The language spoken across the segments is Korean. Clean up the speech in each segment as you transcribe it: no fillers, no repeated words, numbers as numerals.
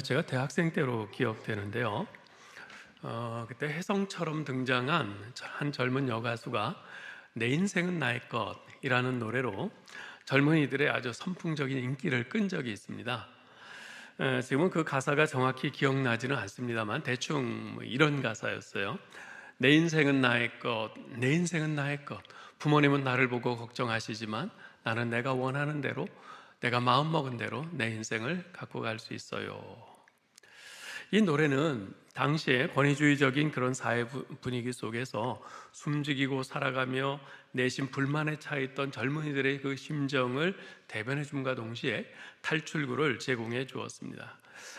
제가 대학생 때로 기억되는데요. 그때 혜성처럼 등장한 한 젊은 여가수가 내 인생은 나의 것이라는 노래로 젊은이들의 아주 선풍적인 인기를 끈 적이 있습니다. 지금은 그 가사가 정확히 기억나지는 않습니다만 대충 이런 가사였어요. 내 인생은 나의 것, 내 인생은 나의 것. 부모님은 나를 보고 걱정하시지만 나는 내가 원하는 대로, 내가 마음먹은 대로 내 인생을 갖고 갈 수 있어요. 이 노래는 당시에 권위주의적인 그런 사회 분위기 속에서 숨죽이고 살아가며 내심 불만에 차 있던 젊은이들의 그 심정을 대변해 줌과 동시에 탈출구를 제공해 주었습니다.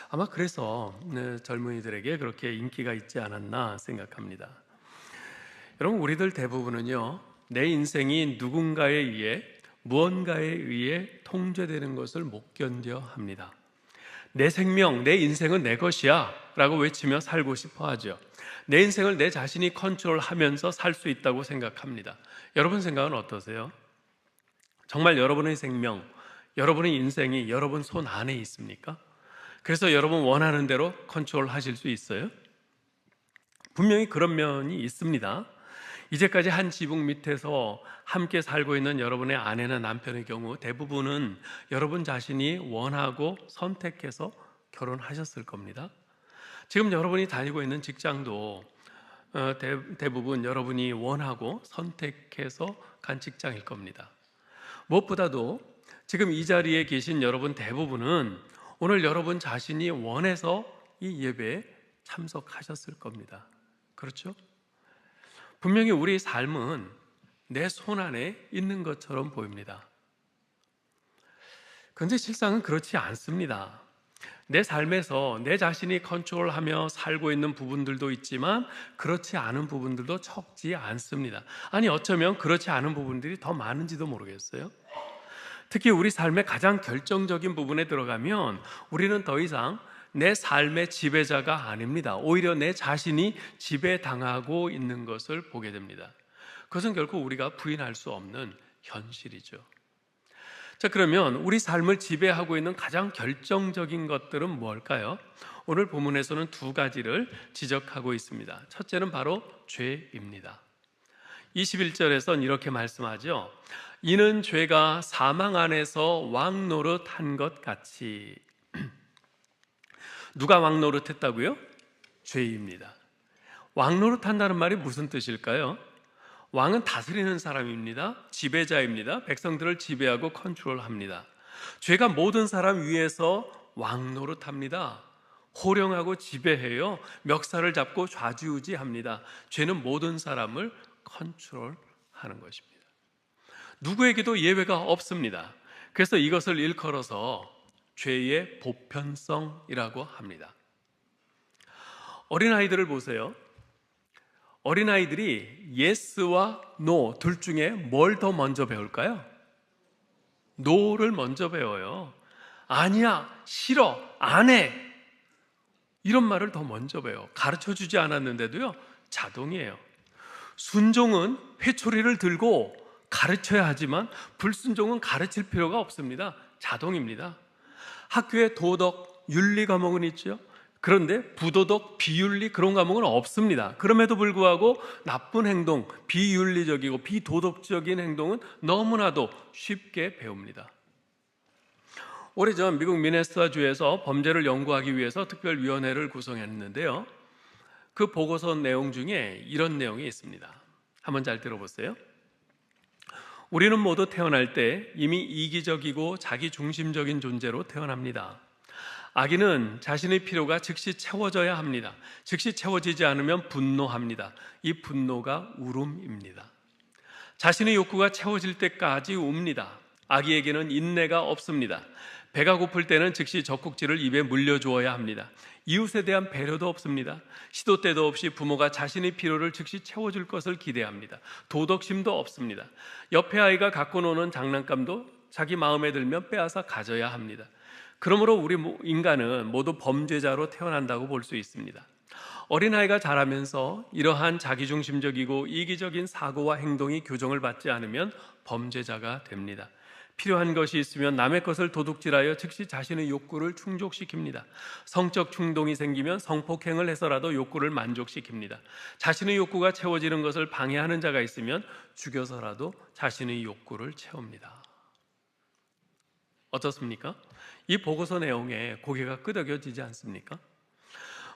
아마 그래서 젊은이들에게 그렇게 인기가 있지 않았나 생각합니다. 여러분, 우리들 대부분은요, 내 인생이 누군가에 의해, 무언가에 의해 통제되는 것을 못 견뎌 합니다. 내 생명, 내 인생은 내 것이야 라고 외치며 살고 싶어 하죠. 내 인생을 내 자신이 컨트롤하면서 살 수 있다고 생각합니다. 여러분 생각은 어떠세요? 정말 여러분의 생명, 여러분의 인생이 여러분 손 안에 있습니까? 그래서 여러분 원하는 대로 컨트롤하실 수 있어요? 분명히 그런 면이 있습니다. 이제까지 한 지붕 밑에서 함께 살고 있는 여러분의 아내나 남편의 경우 대부분은 여러분 자신이 원하고 선택해서 결혼하셨을 겁니다. 지금 여러분이 다니고 있는 직장도 대부분 여러분이 원하고 선택해서 간 직장일 겁니다. 무엇보다도 지금 이 자리에 계신 여러분 대부분은 오늘 여러분 자신이 원해서 이 예배에 참석하셨을 겁니다. 그렇죠? 분명히 우리 삶은 내 손 안에 있는 것처럼 보입니다. 그런데 실상은 그렇지 않습니다. 내 삶에서 내 자신이 컨트롤하며 살고 있는 부분들도 있지만 그렇지 않은 부분들도 적지 않습니다. 아니, 어쩌면 그렇지 않은 부분들이 더 많은지도 모르겠어요. 특히 우리 삶의 가장 결정적인 부분에 들어가면 우리는 더 이상 내 삶의 지배자가 아닙니다. 오히려 내 자신이 지배당하고 있는 것을 보게 됩니다. 그것은 결코 우리가 부인할 수 없는 현실이죠. 자, 그러면 우리 삶을 지배하고 있는 가장 결정적인 것들은 뭘까요? 오늘 본문에서는 두 가지를 지적하고 있습니다. 첫째는 바로 죄입니다. 21절에선 이렇게 말씀하죠. 이는 죄가 사망 안에서 왕노릇한 것 같이. 누가 왕노릇했다고요? 죄입니다. 왕노릇한다는 말이 무슨 뜻일까요? 왕은 다스리는 사람입니다. 지배자입니다. 백성들을 지배하고 컨트롤합니다. 죄가 모든 사람 위에서 왕노릇합니다. 호령하고 지배해요. 멱살을 잡고 좌지우지합니다. 죄는 모든 사람을 컨트롤하는 것입니다. 누구에게도 예외가 없습니다. 그래서 이것을 일컬어서 죄의 보편성이라고 합니다. 어린아이들을 보세요. 어린아이들이 예스와 노 둘 중에 뭘 더 먼저 배울까요? 노를 먼저 배워요. 아니야, 싫어, 안 해, 이런 말을 더 먼저 배워요. 가르쳐주지 않았는데도요, 자동이에요. 순종은 회초리를 들고 가르쳐야 하지만 불순종은 가르칠 필요가 없습니다. 자동입니다. 학교에 도덕, 윤리 과목은 있죠. 그런데 부도덕, 비윤리 그런 과목은 없습니다. 그럼에도 불구하고 나쁜 행동, 비윤리적이고 비도덕적인 행동은 너무나도 쉽게 배웁니다. 오래전 미국 미네소타주에서 범죄를 연구하기 위해서 특별위원회를 구성했는데요. 그 보고서 내용 중에 이런 내용이 있습니다. 한번 잘 들어보세요. 우리는 모두 태어날 때 이미 이기적이고 자기중심적인 존재로 태어납니다. 아기는 자신의 필요가 즉시 채워져야 합니다. 즉시 채워지지 않으면 분노합니다. 이 분노가 울음입니다. 자신의 욕구가 채워질 때까지 웁니다. 아기에게는 인내가 없습니다. 배가 고플 때는 즉시 젖꼭지를 입에 물려주어야 합니다. 이웃에 대한 배려도 없습니다. 시도 때도 없이 부모가 자신의 필요를 즉시 채워줄 것을 기대합니다. 도덕심도 없습니다. 옆에 아이가 갖고 노는 장난감도 자기 마음에 들면 빼앗아 가져야 합니다. 그러므로 우리 인간은 모두 범죄자로 태어난다고 볼 수 있습니다. 어린아이가 자라면서 이러한 자기중심적이고 이기적인 사고와 행동이 교정을 받지 않으면 범죄자가 됩니다. 필요한 것이 있으면 남의 것을 도둑질하여 즉시 자신의 욕구를 충족시킵니다. 성적 충동이 생기면 성폭행을 해서라도 욕구를 만족시킵니다. 자신의 욕구가 채워지는 것을 방해하는 자가 있으면 죽여서라도 자신의 욕구를 채웁니다. 어떻습니까? 이 보고서 내용에 고개가 끄덕여지지 않습니까?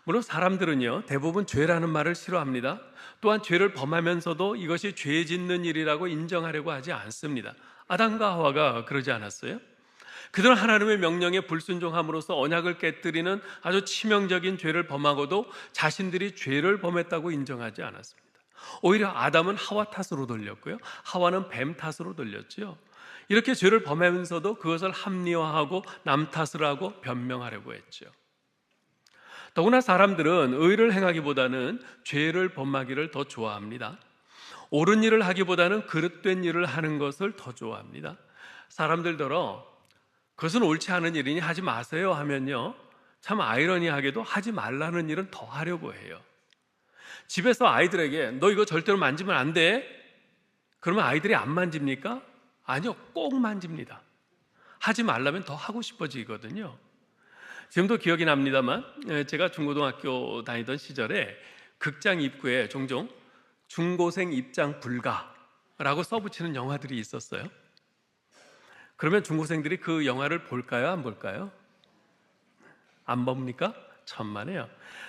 물론 사람들은요, 대부분 죄라는 말을 싫어합니다. 또한 죄를 범하면서도 이것이 죄 짓는 일이라고 인정하려고 하지 않습니다. 아담과 하와가 그러지 않았어요? 그들은 하나님의 명령에 불순종함으로써 언약을 깨뜨리는 아주 치명적인 죄를 범하고도 자신들이 죄를 범했다고 인정하지 않았습니다. 오히려 아담은 하와 탓으로 돌렸고요, 하와는 뱀 탓으로 돌렸죠. 이렇게 죄를 범하면서도 그것을 합리화하고 남 탓을 하고 변명하려고 했죠. 더구나 사람들은 의를 행하기보다는 죄를 범하기를 더 좋아합니다. 옳은 일을 하기보다는 그릇된 일을 하는 것을 더 좋아합니다. 사람들더러 그것은 옳지 않은 일이니 하지 마세요 하면요, 참 아이러니하게도 하지 말라는 일은 더 하려고 해요. 집에서 아이들에게 너 이거 절대로 만지면 안 돼, 그러면 아이들이 안 만집니까? 아니요, 꼭 만집니다. 하지 말라면 더 하고 싶어지거든요. 지금도 기억이 납니다만 제가 중고등학교 다니던 시절에 극장 입구에 종종 중고생 입장 불가라고 써붙이는 영화들이 있었어요. 그러면 중고생들이 그 영화를 볼까요? 안 볼까요? 안 봅니까? 천만에요.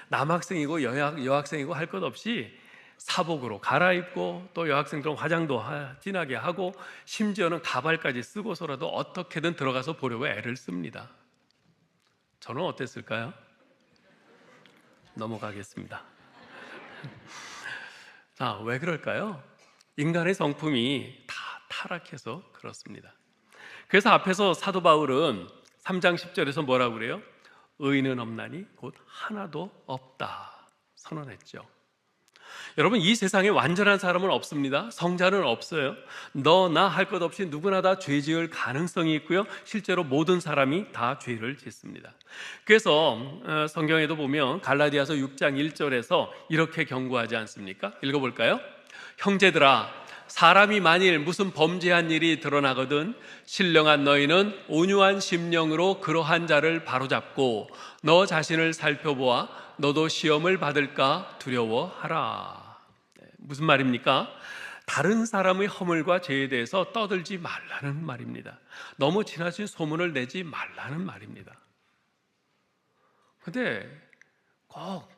남학생이고 여학생이고 할 것 없이 사복으로 갈아입고 또 여학생들은 화장도 진하게 하고 심지어는 가발까지 쓰고서라도 어떻게든 들어가서 보려고 애를 씁니다. 저는 어땠을까요? 넘어가겠습니다. 자, 왜 그럴까요? 인간의 성품이 다 타락해서 그렇습니다. 그래서 앞에서 사도 바울은 3장 10절에서 뭐라고 그래요? 의인은 없나니 곧 하나도 없다 선언했죠. 여러분, 이 세상에 완전한 사람은 없습니다. 성자는 없어요. 너, 나 할 것 없이 누구나 다 죄 지을 가능성이 있고요, 실제로 모든 사람이 다 죄를 짓습니다. 그래서 성경에도 보면 갈라디아서 6장 1절에서 이렇게 경고하지 않습니까? 읽어볼까요? 형제들아, 사람이 만일 무슨 범죄한 일이 드러나거든 신령한 너희는 온유한 심령으로 그러한 자를 바로잡고 너 자신을 살펴보아 너도 시험을 받을까 두려워하라. 무슨 말입니까? 다른 사람의 허물과 죄에 대해서 떠들지 말라는 말입니다. 너무 지나친 소문을 내지 말라는 말입니다. 그런데 꼭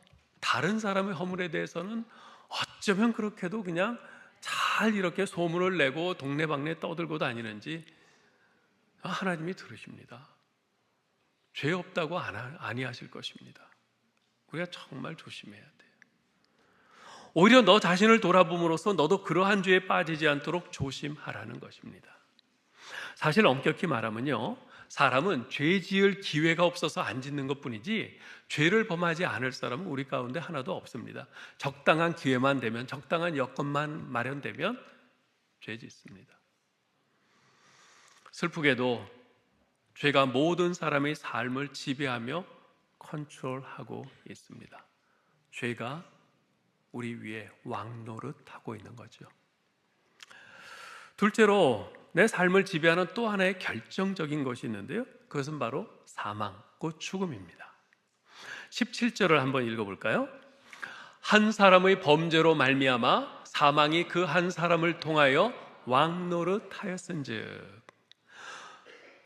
다른 사람의 허물에 대해서는 어쩌면 그렇게도 그냥 잘 이렇게 소문을 내고 동네방네 떠들고 다니는지 하나님이 들으십니다. 죄 없다고 아니하실 것입니다. 우리가 정말 조심해야 돼요. 오히려 너 자신을 돌아봄으로써 너도 그러한 죄에 빠지지 않도록 조심하라는 것입니다. 사실 엄격히 말하면요, 사람은 죄 지을 기회가 없어서 안 짓는 것뿐이지 죄를 범하지 않을 사람은 우리 가운데 하나도 없습니다. 적당한 기회만 되면, 적당한 여건만 마련되면 죄 짓습니다. 슬프게도 죄가 모든 사람의 삶을 지배하며 컨트롤하고 있습니다. 죄가 우리 위에 왕노릇하고 있는 거죠. 둘째로 내 삶을 지배하는 또 하나의 결정적인 것이 있는데요, 그것은 바로 사망, 곧 죽음입니다. 17절을 한번 읽어볼까요? 한 사람의 범죄로 말미암아 사망이 그 한 사람을 통하여 왕노릇하였은즉.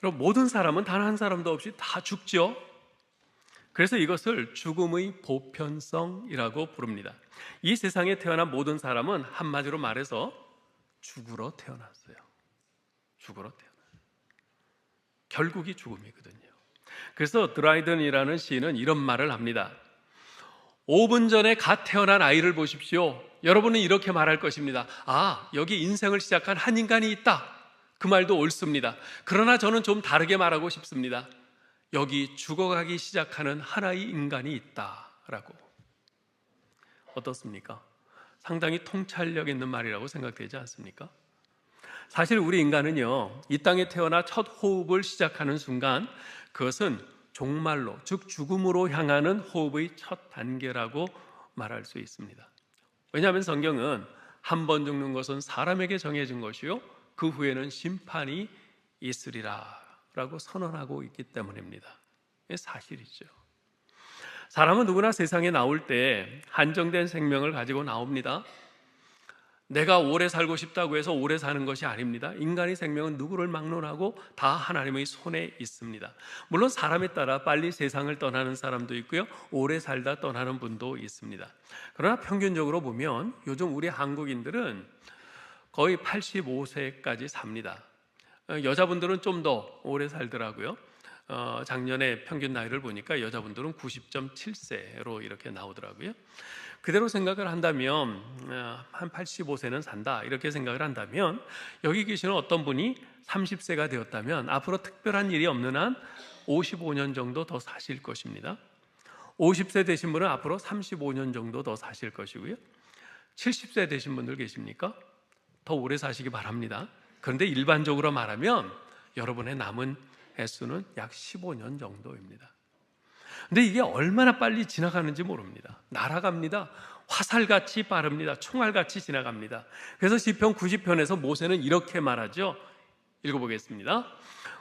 그럼 모든 사람은 단 한 사람도 없이 다 죽죠. 그래서 이것을 죽음의 보편성이라고 부릅니다. 이 세상에 태어난 모든 사람은 한마디로 말해서 죽으러 태어났어요. 죽으러 태어났어요. 결국이 죽음이거든요. 그래서 드라이든이라는 시인은 이런 말을 합니다. 5분 전에 갓 태어난 아이를 보십시오. 여러분은 이렇게 말할 것입니다. 아, 여기 인생을 시작한 한 인간이 있다. 그 말도 옳습니다. 그러나 저는 좀 다르게 말하고 싶습니다. 여기 죽어가기 시작하는 하나의 인간이 있다라고. 어떻습니까? 상당히 통찰력 있는 말이라고 생각되지 않습니까? 사실 우리 인간은요, 이 땅에 태어나 첫 호흡을 시작하는 순간 그것은 종말로, 즉 죽음으로 향하는 호흡의 첫 단계라고 말할 수 있습니다. 왜냐하면 성경은 한 번 죽는 것은 사람에게 정해진 것이요, 그 후에는 심판이 있으리라 라고 선언하고 있기 때문입니다. 이게 사실이죠. 사람은 누구나 세상에 나올 때 한정된 생명을 가지고 나옵니다. 내가 오래 살고 싶다고 해서 오래 사는 것이 아닙니다. 인간의 생명은 누구를 막론하고 다 하나님의 손에 있습니다. 물론 사람에 따라 빨리 세상을 떠나는 사람도 있고요, 오래 살다 떠나는 분도 있습니다. 그러나 평균적으로 보면 요즘 우리 한국인들은 거의 85세까지 삽니다. 여자분들은 좀 더 오래 살더라고요. 작년에 평균 나이를 보니까 여자분들은 90.7세로 이렇게 나오더라고요. 그대로 생각을 한다면 한 85세는 산다 이렇게 생각을 한다면, 여기 계시는 어떤 분이 30세가 되었다면 앞으로 특별한 일이 없는 한 55년 정도 더 사실 것입니다. 50세 되신 분은 앞으로 35년 정도 더 사실 것이고요. 70세 되신 분들 계십니까? 더 오래 사시기 바랍니다. 그런데 일반적으로 말하면 여러분의 남은 횟수는 약 15년 정도입니다. 근데 이게 얼마나 빨리 지나가는지 모릅니다. 날아갑니다. 화살같이 빠릅니다. 총알같이 지나갑니다. 그래서 시편 90편에서 모세는 이렇게 말하죠. 읽어보겠습니다.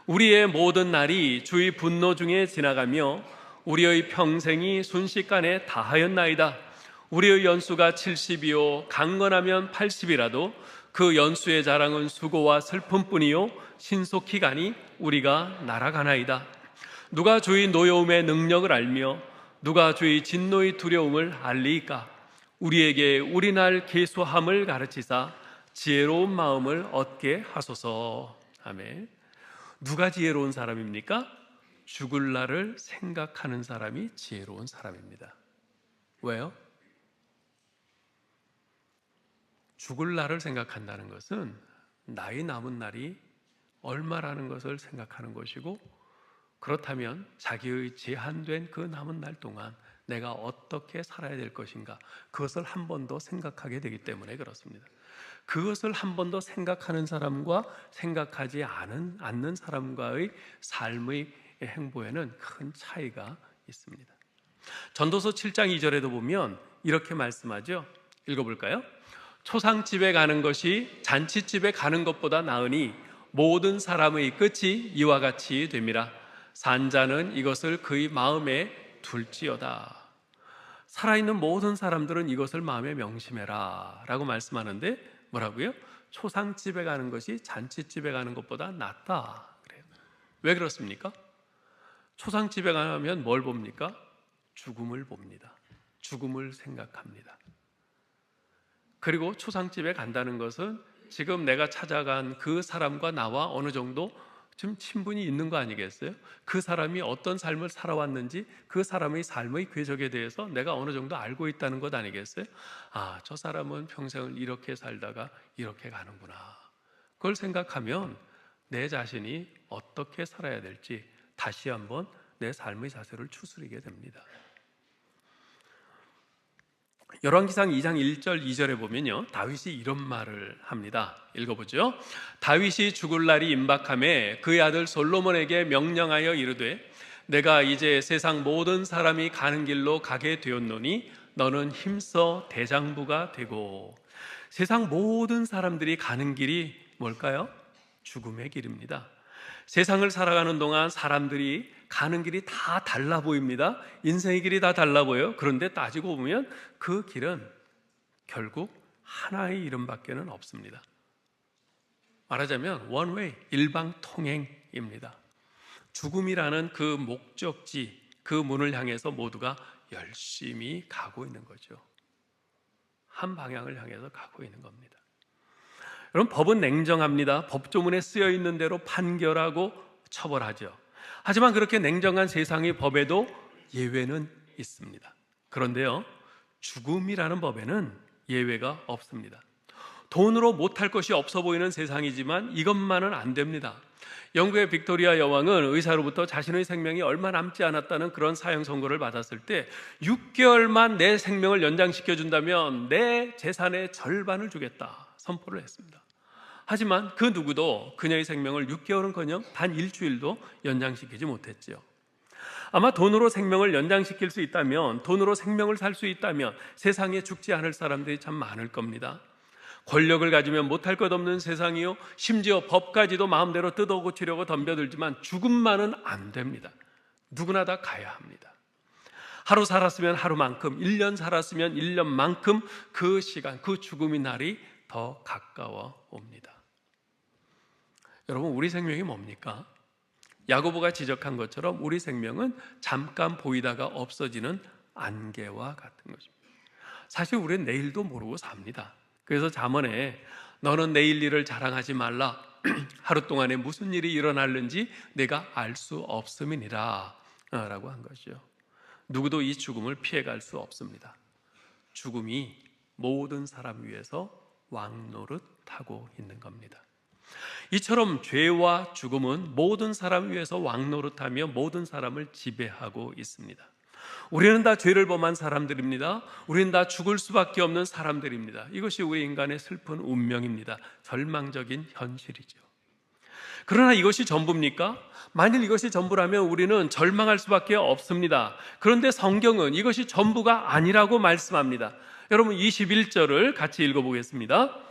우리의 모든 날이 주의 분노 중에 지나가며 우리의 평생이 순식간에 다하였나이다. 우리의 연수가 70이요 강건하면 80이라도 그 연수의 자랑은 수고와 슬픔뿐이요 신속히 가니 우리가 날아가나이다. 누가 주의 노여움의 능력을 알며 누가 주의 진노의 두려움을 알리이까? 우리에게 우리 날 계수함을 가르치사 지혜로운 마음을 얻게 하소서. 아멘. 누가 지혜로운 사람입니까? 죽을 날을 생각하는 사람이 지혜로운 사람입니다. 왜요? 죽을 날을 생각한다는 것은 나의 남은 날이 얼마라는 것을 생각하는 것이고, 그렇다면 자기의 제한된 그 남은 날 동안 내가 어떻게 살아야 될 것인가, 그것을 한 번 더 생각하게 되기 때문에 그렇습니다. 그것을 한 번 더 생각하는 사람과 생각하지 않는 사람과의 삶의 행보에는 큰 차이가 있습니다. 전도서 7장 2절에도 보면 이렇게 말씀하죠. 읽어볼까요? 초상집에 가는 것이 잔치집에 가는 것보다 나으니 모든 사람의 끝이 이와 같이 됨이라. 산자는 이것을 그의 마음에 둘지어다. 살아있는 모든 사람들은 이것을 마음에 명심해라 라고 말씀하는데, 뭐라고요? 초상집에 가는 것이 잔치집에 가는 것보다 낫다 그래요. 왜 그렇습니까? 초상집에 가면 뭘 봅니까? 죽음을 봅니다. 죽음을 생각합니다. 그리고 초상집에 간다는 것은 지금 내가 찾아간 그 사람과 나와 어느 정도 좀 친분이 있는 거 아니겠어요? 그 사람이 어떤 삶을 살아왔는지, 그 사람의 삶의 궤적에 대해서 내가 어느 정도 알고 있다는 것 아니겠어요? 아, 저 사람은 평생을 이렇게 살다가 이렇게 가는구나. 그걸 생각하면 내 자신이 어떻게 살아야 될지 다시 한번 내 삶의 자세를 추스리게 됩니다. 열왕기상 2장 1절 2절에 보면요, 다윗이 이런 말을 합니다. 읽어보죠. 다윗이 죽을 날이 임박하매 그의 아들 솔로몬에게 명령하여 이르되 내가 이제 세상 모든 사람이 가는 길로 가게 되었노니 너는 힘써 대장부가 되고. 세상 모든 사람들이 가는 길이 뭘까요? 죽음의 길입니다. 세상을 살아가는 동안 사람들이 가는 길이 다 달라 보입니다. 인생의 길이 다 달라 보여요. 그런데 따지고 보면 그 길은 결국 하나의 이름밖에는 없습니다. 말하자면 원웨이, 일방통행입니다. 죽음이라는 그 목적지, 그 문을 향해서 모두가 열심히 가고 있는 거죠. 한 방향을 향해서 가고 있는 겁니다. 여러분, 법은 냉정합니다. 법조문에 쓰여 있는 대로 판결하고 처벌하죠. 하지만 그렇게 냉정한 세상의 법에도 예외는 있습니다. 그런데요, 죽음이라는 법에는 예외가 없습니다. 돈으로 못할 것이 없어 보이는 세상이지만 이것만은 안 됩니다. 영국의 빅토리아 여왕은 의사로부터 자신의 생명이 얼마 남지 않았다는 그런 사형 선고를 받았을 때 6개월만 내 생명을 연장시켜준다면 내 재산의 절반을 주겠다 선포를 했습니다. 하지만 그 누구도 그녀의 생명을 6개월은커녕 단 일주일도 연장시키지 못했지요. 아마 돈으로 생명을 연장시킬 수 있다면, 돈으로 생명을 살 수 있다면 세상에 죽지 않을 사람들이 참 많을 겁니다. 권력을 가지면 못할 것 없는 세상이요, 심지어 법까지도 마음대로 뜯어고치려고 덤벼들지만 죽음만은 안 됩니다. 누구나 다 가야 합니다. 하루 살았으면 하루만큼, 1년 살았으면 1년만큼 그 시간, 그 죽음의 날이 더 가까워 옵니다. 여러분, 우리 생명이 뭡니까? 야고보가 지적한 것처럼 우리 생명은 잠깐 보이다가 없어지는 안개와 같은 것입니다. 사실 우리는 내일도 모르고 삽니다. 그래서 잠언에 너는 내일 일을 자랑하지 말라. 하루 동안에 무슨 일이 일어날는지 내가 알 수 없음이니라 라고 한 것이죠. 누구도 이 죽음을 피해갈 수 없습니다. 죽음이 모든 사람 위에서 왕노릇하고 있는 겁니다. 이처럼 죄와 죽음은 모든 사람 위에서 왕노릇하며 모든 사람을 지배하고 있습니다. 우리는 다 죄를 범한 사람들입니다. 우리는 다 죽을 수밖에 없는 사람들입니다. 이것이 우리 인간의 슬픈 운명입니다. 절망적인 현실이죠. 그러나 이것이 전부입니까? 만일 이것이 전부라면 우리는 절망할 수밖에 없습니다. 그런데 성경은 이것이 전부가 아니라고 말씀합니다. 여러분 21절을 같이 읽어보겠습니다.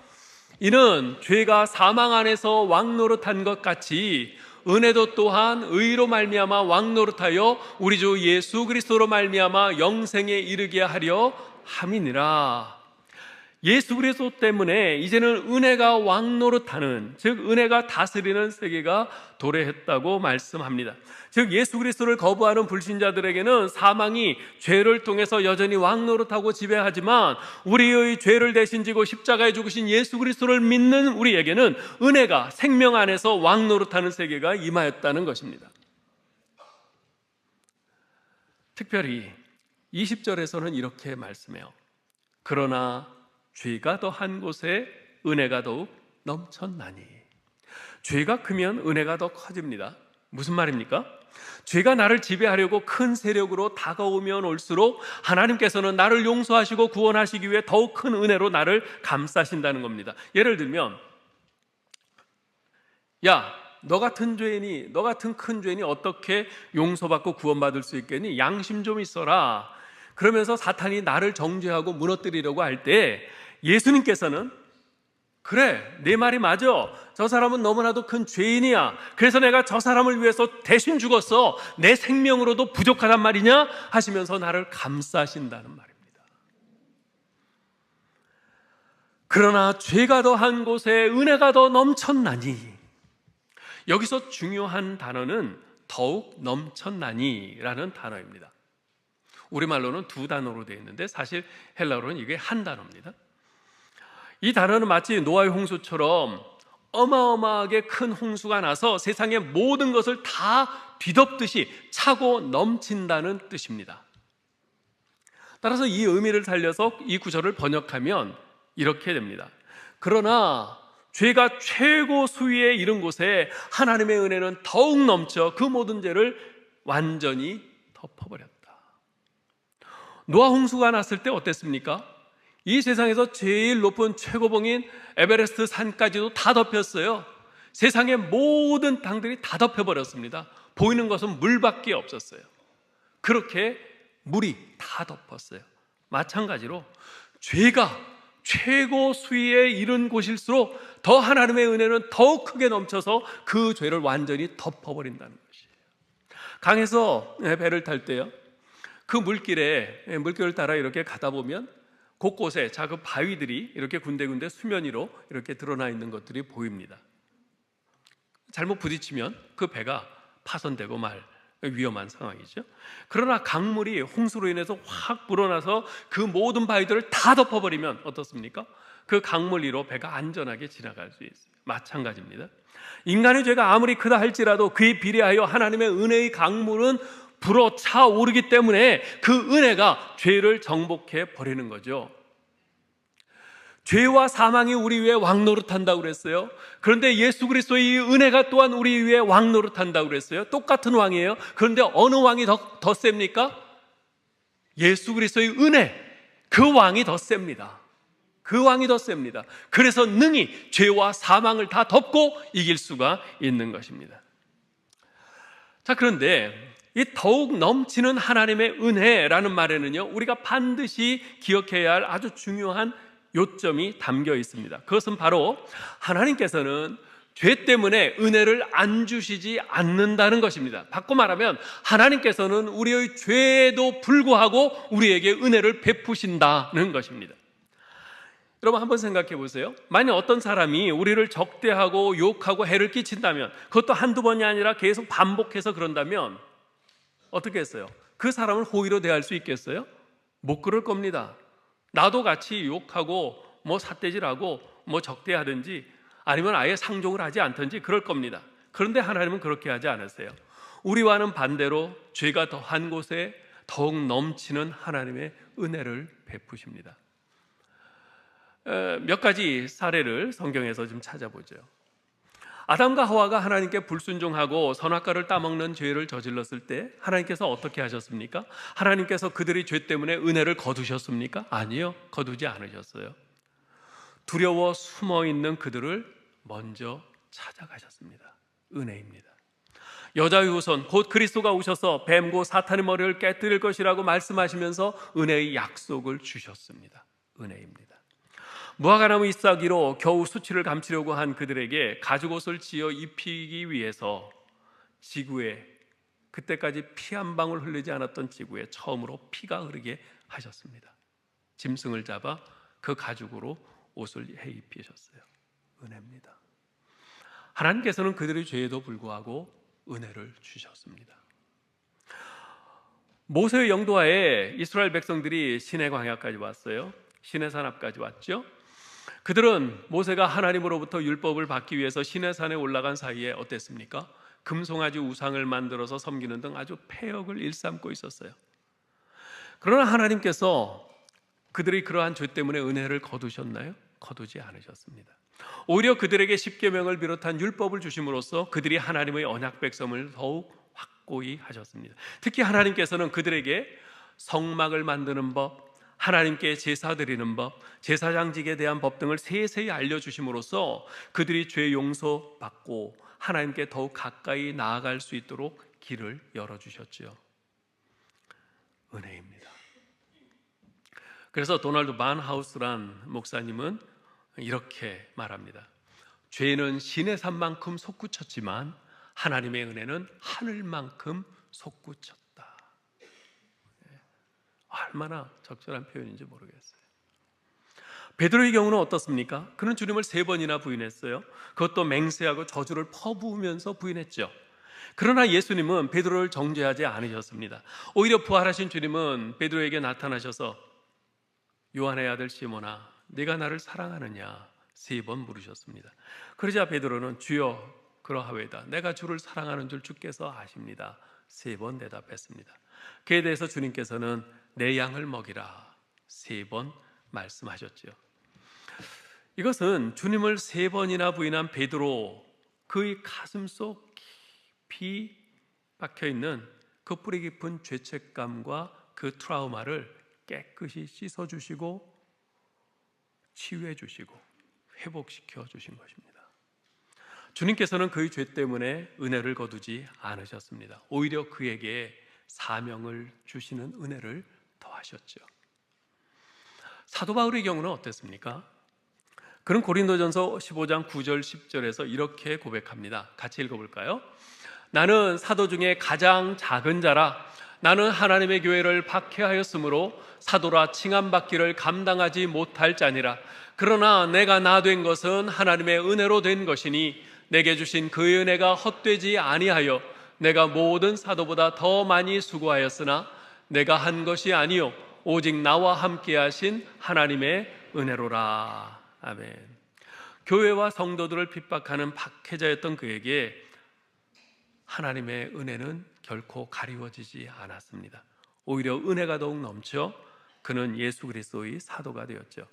이는 죄가 사망 안에서 왕노릇한 것 같이 은혜도 또한 의로 말미암아 왕노릇하여 우리 주 예수 그리스도로 말미암아 영생에 이르게 하려 함이니라. 예수 그리스도 때문에 이제는 은혜가 왕노릇하는, 즉 은혜가 다스리는 세계가 도래했다고 말씀합니다. 즉 예수 그리스도를 거부하는 불신자들에게는 사망이 죄를 통해서 여전히 왕노릇하고 지배하지만 우리의 죄를 대신 지고 십자가에 죽으신 예수 그리스도를 믿는 우리에게는 은혜가 생명 안에서 왕노릇하는 세계가 임하였다는 것입니다. 특별히 20절에서는 이렇게 말씀해요. 그러나 죄가 더한 곳에 은혜가 더욱 넘쳤나니. 죄가 크면 은혜가 더 커집니다. 무슨 말입니까? 죄가 나를 지배하려고 큰 세력으로 다가오면 올수록 하나님께서는 나를 용서하시고 구원하시기 위해 더욱 큰 은혜로 나를 감싸신다는 겁니다. 예를 들면, 야, 너 같은 죄인이, 너 같은 큰 죄인이 어떻게 용서받고 구원받을 수 있겠니? 양심 좀 있어라. 그러면서 사탄이 나를 정죄하고 무너뜨리려고 할 때 예수님께서는 그래, 내 말이 맞아. 저 사람은 너무나도 큰 죄인이야. 그래서 내가 저 사람을 위해서 대신 죽었어. 내 생명으로도 부족하단 말이냐? 하시면서 나를 감싸신다는 말입니다. 그러나 죄가 더한 곳에 은혜가 더 넘쳤나니. 여기서 중요한 단어는 더욱 넘쳤나니라는 단어입니다. 우리말로는 두 단어로 되어 있는데 사실 헬라어로는 이게 한 단어입니다. 이 단어는 마치 노아의 홍수처럼 어마어마하게 큰 홍수가 나서 세상의 모든 것을 다 뒤덮듯이 차고 넘친다는 뜻입니다. 따라서 이 의미를 살려서 이 구절을 번역하면 이렇게 됩니다. 그러나 죄가 최고 수위에 이른 곳에 하나님의 은혜는 더욱 넘쳐 그 모든 죄를 완전히 덮어버렸다. 노아 홍수가 났을 때 어땠습니까? 이 세상에서 제일 높은 최고봉인 에베레스트 산까지도 다 덮였어요. 세상의 모든 땅들이 다 덮여버렸습니다. 보이는 것은 물밖에 없었어요. 그렇게 물이 다 덮었어요. 마찬가지로 죄가 최고 수위에 이른 곳일수록 더 하나님의 은혜는 더욱 크게 넘쳐서 그 죄를 완전히 덮어버린다는 것이에요. 강에서 배를 탈 때요, 그 물길을 따라 이렇게 가다 보면 곳곳에 작은 바위들이 이렇게 군데군데 수면 위로 이렇게 드러나 있는 것들이 보입니다. 잘못 부딪히면 그 배가 파손되고 말 위험한 상황이죠. 그러나 강물이 홍수로 인해서 확 불어나서 그 모든 바위들을 다 덮어버리면 어떻습니까? 그 강물 위로 배가 안전하게 지나갈 수 있어요. 마찬가지입니다. 인간의 죄가 아무리 크다 할지라도 그에 비례하여 하나님의 은혜의 강물은 불어 차오르기 때문에 그 은혜가 죄를 정복해 버리는 거죠. 죄와 사망이 우리 위에 왕노릇한다고 그랬어요. 그런데 예수 그리스도의 은혜가 또한 우리 위에 왕노릇한다고 그랬어요. 똑같은 왕이에요. 그런데 어느 왕이 더 셉니까? 예수 그리스도의 은혜, 그 왕이 더 셉니다. 그 왕이 더 셉니다. 그래서 능히 죄와 사망을 다 덮고 이길 수가 있는 것입니다. 자, 그런데 이 더욱 넘치는 하나님의 은혜라는 말에는요, 우리가 반드시 기억해야 할 아주 중요한 요점이 담겨 있습니다. 그것은 바로 하나님께서는 죄 때문에 은혜를 안 주시지 않는다는 것입니다. 바꿔 말하면 하나님께서는 우리의 죄에도 불구하고 우리에게 은혜를 베푸신다는 것입니다. 여러분 한번 생각해 보세요. 만약 어떤 사람이 우리를 적대하고 욕하고 해를 끼친다면, 그것도 한두 번이 아니라 계속 반복해서 그런다면 어떻게 했어요? 그 사람을 호의로 대할 수 있겠어요? 못 그럴 겁니다. 나도 같이 욕하고 삿대질하고 적대하든지 아니면 아예 상종을 하지 않든지 그럴 겁니다. 그런데 하나님은 그렇게 하지 않으세요. 우리와는 반대로 죄가 더한 곳에 더욱 넘치는 하나님의 은혜를 베푸십니다. 몇 가지 사례를 성경에서 좀 찾아보죠. 아담과 하와가 하나님께 불순종하고 선악과를 따먹는 죄를 저질렀을 때 하나님께서 어떻게 하셨습니까? 하나님께서 그들의 죄 때문에 은혜를 거두셨습니까? 아니요, 거두지 않으셨어요. 두려워 숨어있는 그들을 먼저 찾아가셨습니다. 은혜입니다. 여자의 후손 곧 그리스도가 오셔서 뱀고 사탄의 머리를 깨뜨릴 것이라고 말씀하시면서 은혜의 약속을 주셨습니다. 은혜입니다. 무화과나무 잎사귀로 겨우 수치를 감추려고 한 그들에게 가죽옷을 지어 입히기 위해서 지구에, 그때까지 피 한 방울 흘리지 않았던 지구에 처음으로 피가 흐르게 하셨습니다. 짐승을 잡아 그 가죽으로 옷을 해 입히셨어요. 은혜입니다. 하나님께서는 그들의 죄에도 불구하고 은혜를 주셨습니다. 모세의 영도하에 이스라엘 백성들이 시내 광야까지 왔어요. 시내산 앞까지 왔죠. 그들은 모세가 하나님으로부터 율법을 받기 위해서 시내산에 올라간 사이에 어땠습니까? 금송아지 우상을 만들어서 섬기는 등 아주 폐역을 일삼고 있었어요. 그러나 하나님께서 그들이 그러한 죄 때문에 은혜를 거두셨나요? 거두지 않으셨습니다. 오히려 그들에게 십계명을 비롯한 율법을 주심으로써 그들이 하나님의 언약 백성을 더욱 확고히 하셨습니다. 특히 하나님께서는 그들에게 성막을 만드는 법, 하나님께 제사 드리는 법, 제사장직에 대한 법 등을 세세히 알려주심으로써 그들이 죄 용서받고 하나님께 더욱 가까이 나아갈 수 있도록 길을 열어주셨죠. 은혜입니다. 그래서 도널드 반하우스란 목사님은 이렇게 말합니다. 죄는 시내산만큼 솟구쳤지만 하나님의 은혜는 하늘만큼 솟구쳤다. 얼마나 적절한 표현인지 모르겠어요. 베드로의 경우는 어떻습니까? 그는 주님을 3번이나 부인했어요. 그것도 맹세하고 저주를 퍼부으면서 부인했죠. 그러나 예수님은 베드로를 정죄하지 않으셨습니다. 오히려 부활하신 주님은 베드로에게 나타나셔서 요한의 아들 시몬아, 네가 나를 사랑하느냐 3번 물으셨습니다. 그러자 베드로는 주여 그러하외다, 내가 주를 사랑하는 줄 주께서 아십니다 3번 대답했습니다. 그에 대해서 주님께서는 내 양을 먹이라 3번 말씀하셨죠. 이것은 주님을 3번이나 부인한 베드로, 그의 가슴 속 깊이 박혀있는 그 뿌리 깊은 죄책감과 그 트라우마를 깨끗이 씻어주시고 치유해 주시고 회복시켜 주신 것입니다. 주님께서는 그의 죄 때문에 은혜를 거두지 않으셨습니다. 오히려 그에게 사명을 주시는 은혜를 더하셨죠. 사도 바울의 경우는 어땠습니까? 그는 고린도전서 15장 9절 10절에서 이렇게 고백합니다. 같이 읽어볼까요? 나는 사도 중에 가장 작은 자라. 나는 하나님의 교회를 박해하였으므로 사도라 칭함받기를 감당하지 못할 자니라. 그러나 내가 나 된 것은 하나님의 은혜로 된 것이니 내게 주신 그의 은혜가 헛되지 아니하여 내가 모든 사도보다 더 많이 수고하였으나 내가 한 것이 아니요 오직 나와 함께 하신 하나님의 은혜로라. 아멘. 교회와 성도들을 핍박하는 박해자였던 그에게 하나님의 은혜는 결코 가리워지지 않았습니다. 오히려 은혜가 더욱 넘쳐 그는 예수 그리스도의 사도가 되었죠.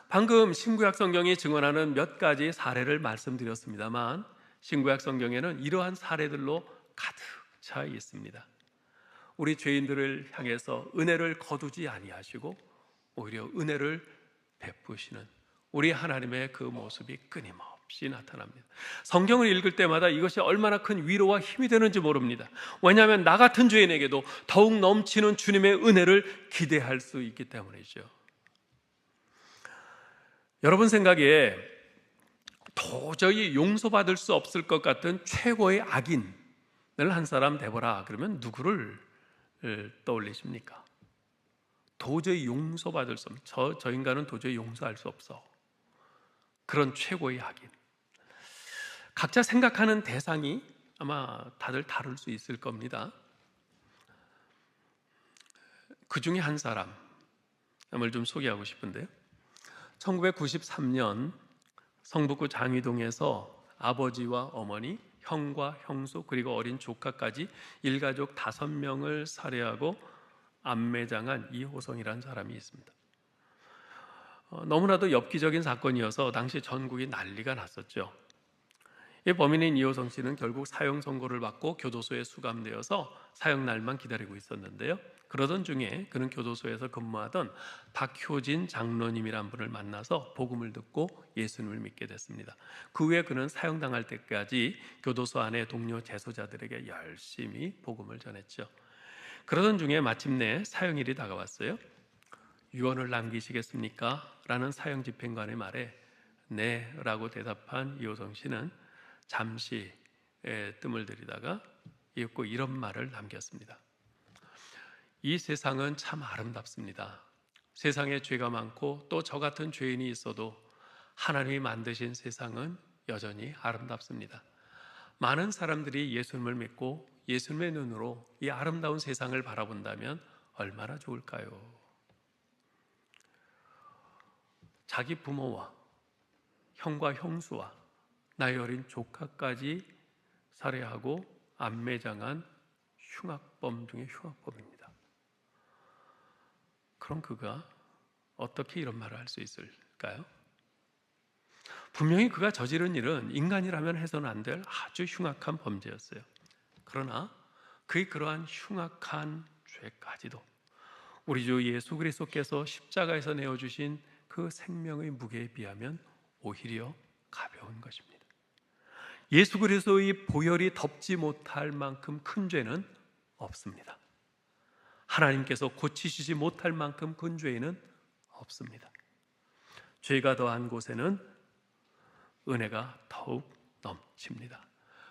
방금 신구약 성경이 증언하는 몇 가지 사례를 말씀드렸습니다만 신구약 성경에는 이러한 사례들로 가득 차 있습니다. 우리 죄인들을 향해서 은혜를 거두지 아니하시고 오히려 은혜를 베푸시는 우리 하나님의 그 모습이 끊임없이 나타납니다. 성경을 읽을 때마다 이것이 얼마나 큰 위로와 힘이 되는지 모릅니다. 왜냐하면 나 같은 죄인에게도 더욱 넘치는 주님의 은혜를 기대할 수 있기 때문이죠. 여러분 생각에 도저히 용서받을 수 없을 것 같은 최고의 악인을 한 사람 대보라 그러면 누구를 떠올리십니까? 도저히 용서받을 수 없는, 저 인간은 도저히 용서할 수 없어. 그런 최고의 악인. 각자 생각하는 대상이 아마 다들 다를 수 있을 겁니다. 그 중에 한 사람을 좀 소개하고 싶은데요. 1993년 성북구 장위동에서 아버지와 어머니, 형과 형수 그리고 어린 조카까지 일가족 5명을 살해하고 암매장한 이호성이라는 사람이 있습니다. 너무나도 엽기적인 사건이어서 당시 전국이 난리가 났었죠. 이 범인인 이호성 씨는 결국 사형 선고를 받고 교도소에 수감되어서 사형 날만 기다리고 있었는데요. 그러던 중에 그는 교도소에서 근무하던 박효진 장로님이란 분을 만나서 복음을 듣고 예수님을 믿게 됐습니다. 그 후에 그는 사형당할 때까지 교도소 안에 동료 재소자들에게 열심히 복음을 전했죠. 그러던 중에 마침내 사형일이 다가왔어요. 유언을 남기시겠습니까? 라는 사형 집행관의 말에 네 라고 대답한 이호성 씨는 잠시 뜸을 들이다가 읽고 이런 말을 남겼습니다. 이 세상은 참 아름답습니다. 세상에 죄가 많고 또 저 같은 죄인이 있어도 하나님이 만드신 세상은 여전히 아름답습니다. 많은 사람들이 예수님을 믿고 예수님의 눈으로 이 아름다운 세상을 바라본다면 얼마나 좋을까요? 자기 부모와 형과 형수와 나이 어린 조카까지 살해하고 암매장한 흉악범 중에 흉악범입니다. 그럼 그가 어떻게 이런 말을 할 수 있을까요? 분명히 그가 저지른 일은 인간이라면 해서는 안 될 아주 흉악한 범죄였어요. 그러나 그의 그러한 흉악한 죄까지도 우리 주 예수 그리스도께서 십자가에서 내어주신 그 생명의 무게에 비하면 오히려 가벼운 것입니다. 예수 그리스도의 보혈이 덮지 못할 만큼 큰 죄는 없습니다. 하나님께서 고치시지 못할 만큼 큰 죄는 없습니다. 죄가 더한 곳에는 은혜가 더욱 넘칩니다.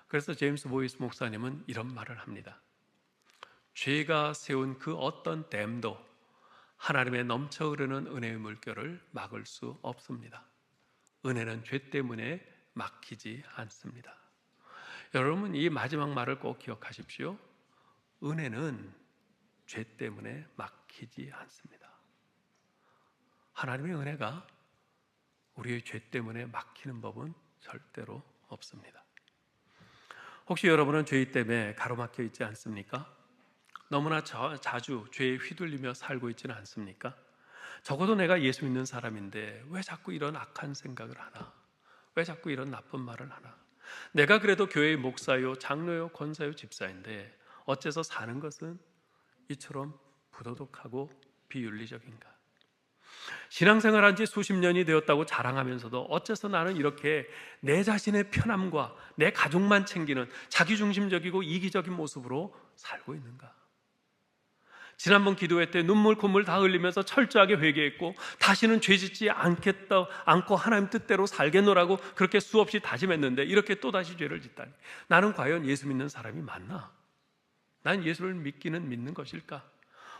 그래서 제임스 보이스 목사님은 이런 말을 합니다. 죄가 세운 그 어떤 댐도 하나님의 넘쳐 흐르는 은혜의 물결을 막을 수 없습니다. 은혜는 죄 때문에 막히지 않습니다. 여러분 이 마지막 말을 꼭 기억하십시오. 은혜는 죄 때문에 막히지 않습니다. 하나님의 은혜가 우리의 죄 때문에 막히는 법은 절대로 없습니다. 혹시 여러분은 죄 때문에 가로막혀 있지 않습니까? 너무나 자주 죄에 휘둘리며 살고 있지는 않습니까? 적어도 내가 예수 믿는 사람인데 왜 자꾸 이런 악한 생각을 하나? 왜 자꾸 이런 나쁜 말을 하나? 내가 그래도 교회의 목사요, 장로요, 권사요, 집사인데 어째서 사는 것은 이처럼 부도덕하고 비윤리적인가? 신앙생활한 지 수십 년이 되었다고 자랑하면서도 어째서 나는 이렇게 내 자신의 편함과 내 가족만 챙기는 자기중심적이고 이기적인 모습으로 살고 있는가? 지난번 기도회 때 눈물 콧물 다 흘리면서 철저하게 회개했고 다시는 죄짓지 않고 하나님 뜻대로 살겠노라고 그렇게 수없이 다짐했는데 이렇게 또다시 죄를 짓다니 나는 과연 예수 믿는 사람이 맞나? 난 예수를 믿기는 믿는 것일까?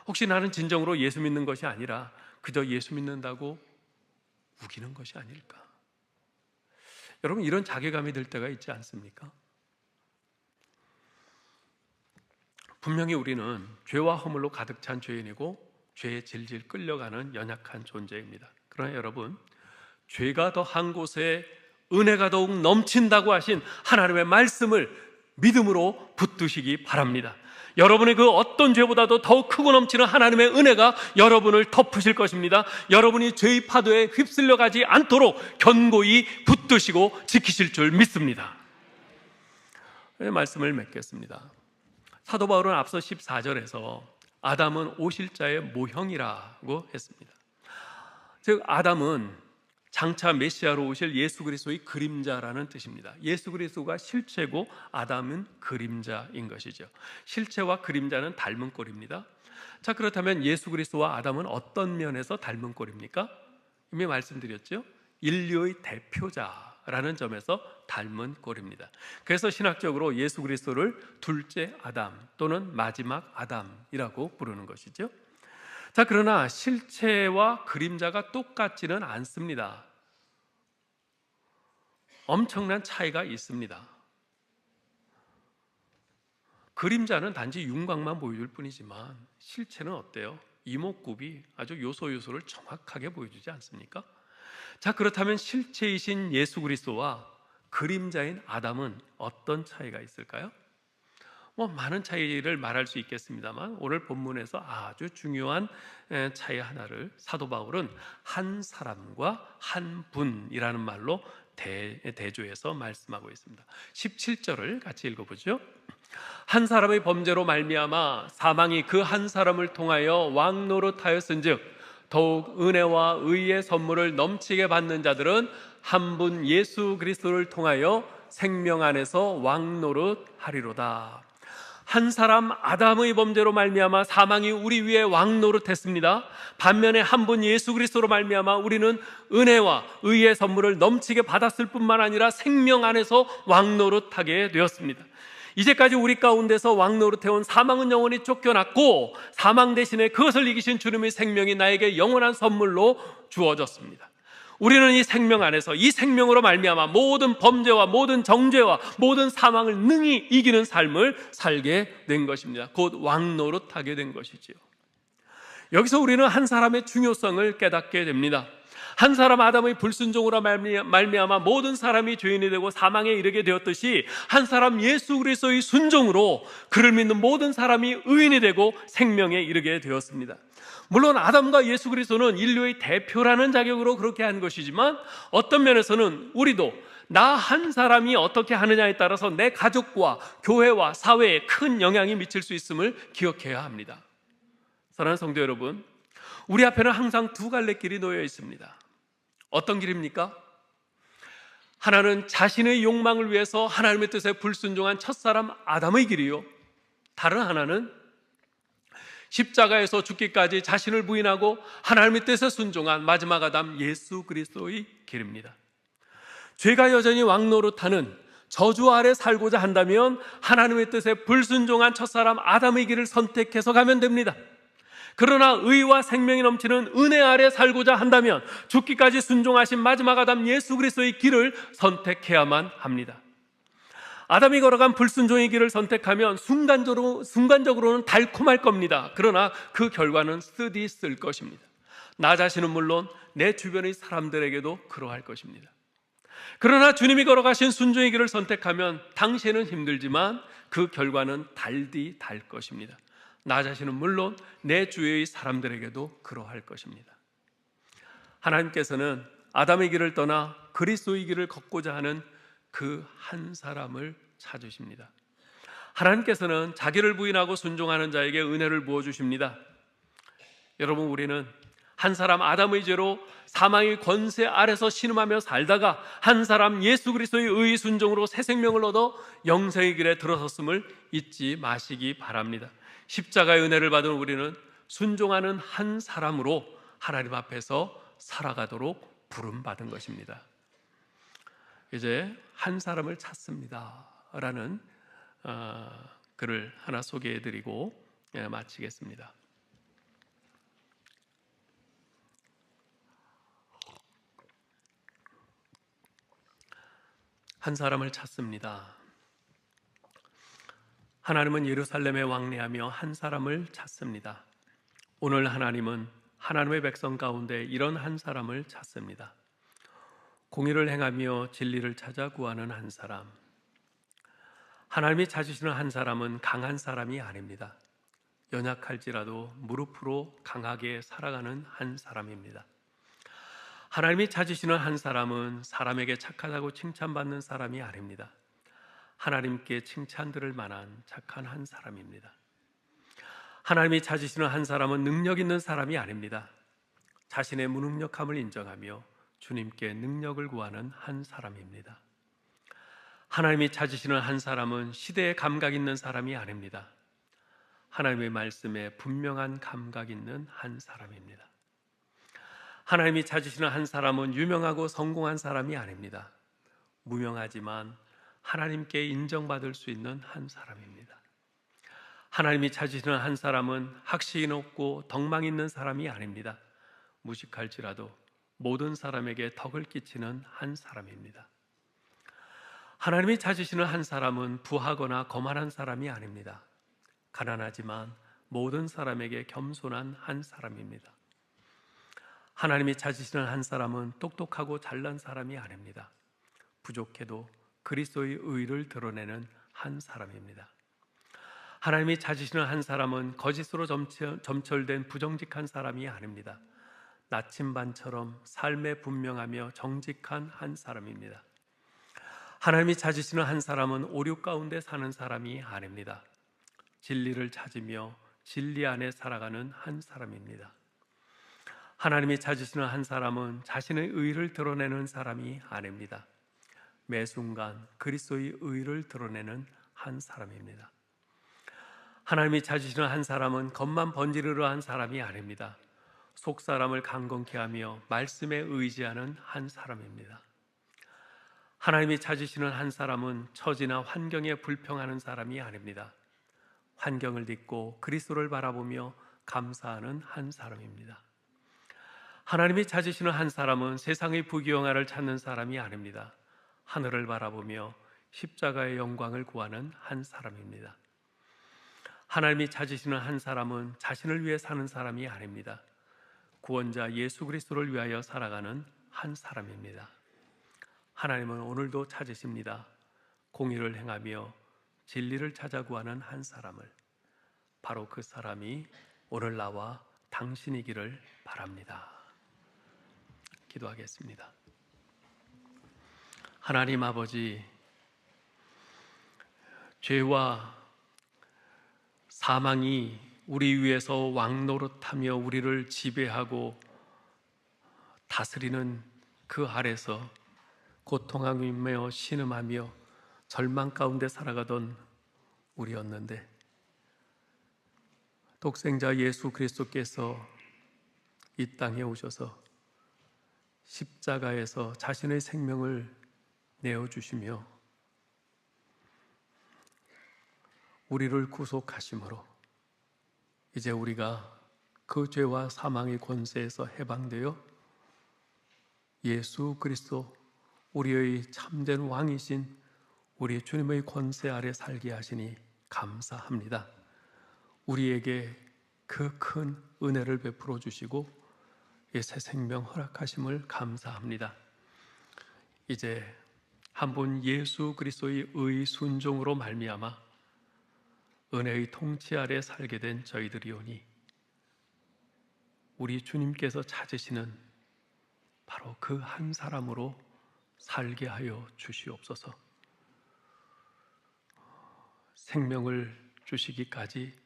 혹시 나는 진정으로 예수 믿는 것이 아니라 그저 예수 믿는다고 우기는 것이 아닐까? 여러분 이런 자괴감이 들 때가 있지 않습니까? 분명히 우리는 죄와 허물로 가득 찬 죄인이고 죄에 질질 끌려가는 연약한 존재입니다. 그러나 여러분 죄가 더한 곳에 은혜가 더욱 넘친다고 하신 하나님의 말씀을 믿음으로 붙드시기 바랍니다. 여러분의 그 어떤 죄보다도 더욱 크고 넘치는 하나님의 은혜가 여러분을 덮으실 것입니다. 여러분이 죄의 파도에 휩쓸려 가지 않도록 견고히 붙드시고 지키실 줄 믿습니다. 말씀을 맺겠습니다. 사도 바울은 앞서 14절에서 아담은 오실자의 모형이라고 했습니다. 즉 아담은 장차 메시아로 오실 예수 그리스도의 그림자라는 뜻입니다. 예수 그리스도가 실체고 아담은 그림자인 것이죠. 실체와 그림자는 닮은 꼴입니다. 자, 그렇다면 예수 그리스도와 아담은 어떤 면에서 닮은 꼴입니까? 이미 말씀드렸죠. 인류의 대표자라는 점에서 닮은 꼴입니다. 그래서 신학적으로 예수 그리스도를 둘째 아담 또는 마지막 아담이라고 부르는 것이죠. 자, 그러나 실체와 그림자가 똑같지는 않습니다. 엄청난 차이가 있습니다. 그림자는 단지 윤곽만 보여줄 뿐이지만 실체는 어때요? 이목구비 아주 요소요소를 정확하게 보여주지 않습니까? 자, 그렇다면 실체이신 예수 그리스도와 그림자인 아담은 어떤 차이가 있을까요? 많은 차이를 말할 수 있겠습니다만 오늘 본문에서 아주 중요한 차이 하나를 사도 바울은 한 사람과 한 분이라는 말로 대조해서 말씀하고 있습니다. 17절을 같이 읽어보죠. 한 사람의 범죄로 말미암아 사망이 그 한 사람을 통하여 왕노릇하였은즉 더욱 은혜와 의의 선물을 넘치게 받는 자들은 한 분 예수 그리스도를 통하여 생명 안에서 왕노릇하리로다. 한 사람 아담의 범죄로 말미암아 사망이 우리 위에 왕노릇했습니다. 반면에 한 분 예수 그리스도로 말미암아 우리는 은혜와 의의 선물을 넘치게 받았을 뿐만 아니라 생명 안에서 왕노릇하게 되었습니다. 이제까지 우리 가운데서 왕노릇해온 사망은 영원히 쫓겨났고 사망 대신에 그것을 이기신 주님의 생명이 나에게 영원한 선물로 주어졌습니다. 우리는 이 생명 안에서 이 생명으로 말미암아 모든 범죄와 모든 정죄와 모든 사망을 능히 이기는 삶을 살게 된 것입니다. 곧 왕노릇하게 된 것이지요. 여기서 우리는 한 사람의 중요성을 깨닫게 됩니다. 한 사람 아담의 불순종으로 말미암아 모든 사람이 죄인이 되고 사망에 이르게 되었듯이 한 사람 예수 그리스도의 순종으로 그를 믿는 모든 사람이 의인이 되고 생명에 이르게 되었습니다. 물론 아담과 예수 그리스도는 인류의 대표라는 자격으로 그렇게 한 것이지만 어떤 면에서는 우리도 나 한 사람이 어떻게 하느냐에 따라서 내 가족과 교회와 사회에 큰 영향이 미칠 수 있음을 기억해야 합니다. 사랑하는 성도 여러분, 우리 앞에는 항상 두 갈래 길이 놓여 있습니다. 어떤 길입니까? 하나는 자신의 욕망을 위해서 하나님의 뜻에 불순종한 첫사람 아담의 길이요, 다른 하나는 십자가에서 죽기까지 자신을 부인하고 하나님의 뜻에 순종한 마지막 아담 예수 그리스도의 길입니다. 죄가 여전히 왕노릇하는 저주 아래 살고자 한다면 하나님의 뜻에 불순종한 첫사람 아담의 길을 선택해서 가면 됩니다. 그러나 의와 생명이 넘치는 은혜 아래 살고자 한다면 죽기까지 순종하신 마지막 아담 예수 그리스도의 길을 선택해야만 합니다. 아담이 걸어간 불순종의 길을 선택하면 순간적으로는 달콤할 겁니다. 그러나 그 결과는 쓰디쓸 것입니다. 나 자신은 물론 내 주변의 사람들에게도 그러할 것입니다. 그러나 주님이 걸어가신 순종의 길을 선택하면 당시에는 힘들지만 그 결과는 달디 달 것입니다. 나 자신은 물론 내 주위의 사람들에게도 그러할 것입니다. 하나님께서는 아담의 길을 떠나 그리스도의 길을 걷고자 하는 그 한 사람을 찾으십니다. 하나님께서는 자기를 부인하고 순종하는 자에게 은혜를 부어주십니다. 여러분, 우리는 한 사람 아담의 죄로 사망의 권세 아래서 신음하며 살다가 한 사람 예수 그리스도의 의의 순종으로 새 생명을 얻어 영생의 길에 들어섰음을 잊지 마시기 바랍니다. 십자가의 은혜를 받은 우리는 순종하는 한 사람으로 하나님 앞에서 살아가도록 부름받은 것입니다. 이제 한 사람을 찾습니다 라는 글을 하나 소개해드리고 마치겠습니다. 한 사람을 찾습니다. 하나님은 예루살렘에 왕래하며 한 사람을 찾습니다. 오늘 하나님은 하나님의 백성 가운데 이런 한 사람을 찾습니다. 공의를 행하며 진리를 찾아 구하는 한 사람. 하나님이 찾으시는 한 사람은 강한 사람이 아닙니다. 연약할지라도 무릎으로 강하게 살아가는 한 사람입니다. 하나님이 찾으시는 한 사람은 사람에게 착하다고 칭찬받는 사람이 아닙니다. 하나님께 칭찬 들을 만한 착한 한 사람입니다. 하나님이 찾으시는 한 사람은 능력 있는 사람이 아닙니다. 자신의 무능력함을 인정하며 주님께 능력을 구하는 한 사람입니다. 하나님이 찾으시는 한 사람은 시대에 감각 있는 사람이 아닙니다. 하나님의 말씀에 분명한 감각 있는 한 사람입니다. 하나님이 찾으시는 한 사람은 유명하고 성공한 사람이 아닙니다. 무명하지만 하나님께 인정받을 수 있는 한 사람입니다. 하나님이 찾으시는 한 사람은 학식이 높고 덕망 있는 사람이 아닙니다. 무식할지라도 모든 사람에게 덕을 끼치는 한 사람입니다. 하나님이 찾으시는 한 사람은 부하거나 거만한 사람이 아닙니다. 가난하지만 모든 사람에게 겸손한 한 사람입니다. 하나님이 찾으시는 한 사람은 똑똑하고 잘난 사람이 아닙니다. 부족해도 그리스도의 의를 드러내는 한 사람입니다. 하나님이 찾으시는 한 사람은 거짓으로 점철된 부정직한 사람이 아닙니다. 나침반처럼 삶에 분명하며 정직한 한 사람입니다. 하나님이 찾으시는 한 사람은 오류 가운데 사는 사람이 아닙니다. 진리를 찾으며 진리 안에 살아가는 한 사람입니다. 하나님이 찾으시는 한 사람은 자신의 의를 드러내는 사람이 아닙니다. 매 순간 그리스도의 의를 드러내는 한 사람입니다. 하나님이 찾으시는 한 사람은 겉만 번지르르 한 사람이 아닙니다. 속 사람을 강건케 하며 말씀에 의지하는 한 사람입니다. 하나님이 찾으시는 한 사람은 처지나 환경에 불평하는 사람이 아닙니다. 환경을 딛고 그리스도를 바라보며 감사하는 한 사람입니다. 하나님이 찾으시는 한 사람은 세상의 부귀영화를 찾는 사람이 아닙니다. 하늘을 바라보며 십자가의 영광을 구하는 한 사람입니다. 하나님이 찾으시는 한 사람은 자신을 위해 사는 사람이 아닙니다. 구원자 예수 그리스도를 위하여 살아가는 한 사람입니다. 하나님은 오늘도 찾으십니다. 공의를 행하며 진리를 찾아 구하는 한 사람을. 바로 그 사람이 오늘 나와 당신이기를 바랍니다. 기도하겠습니다. 하나님 아버지, 죄와 사망이 우리 위에서 왕노릇하며 우리를 지배하고 다스리는 그 아래서 고통하며 신음하며 절망 가운데 살아가던 우리였는데, 독생자 예수 그리스도께서 이 땅에 오셔서 십자가에서 자신의 생명을 내어주시며 우리를 구속하심으로 이제 우리가 그 죄와 사망의 권세에서 해방되어 예수 그리스도 우리의 참된 왕이신 우리 주님의 권세 아래 살게 하시니 감사합니다. 우리에게 그 큰 은혜를 베풀어 주시고 이 새 생명 허락하심을 감사합니다. 이제 한 분 예수 그리스도의 의 순종으로 말미암아 은혜의 통치 아래 살게 된 저희들이오니 우리 주님께서 찾으시는 바로 그 한 사람으로 살게 하여 주시옵소서. 생명을 주시기까지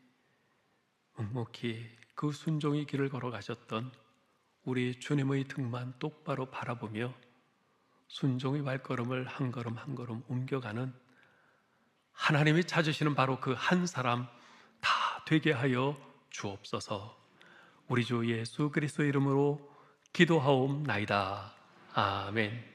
묵묵히 그 순종의 길을 걸어가셨던 우리 주님의 등만 똑바로 바라보며 순종의 발걸음을 한 걸음 한 걸음 옮겨가는 하나님이 찾으시는 바로 그 한 사람 다 되게 하여 주옵소서. 우리 주 예수 그리스도의 이름으로 기도하옵나이다. 아멘.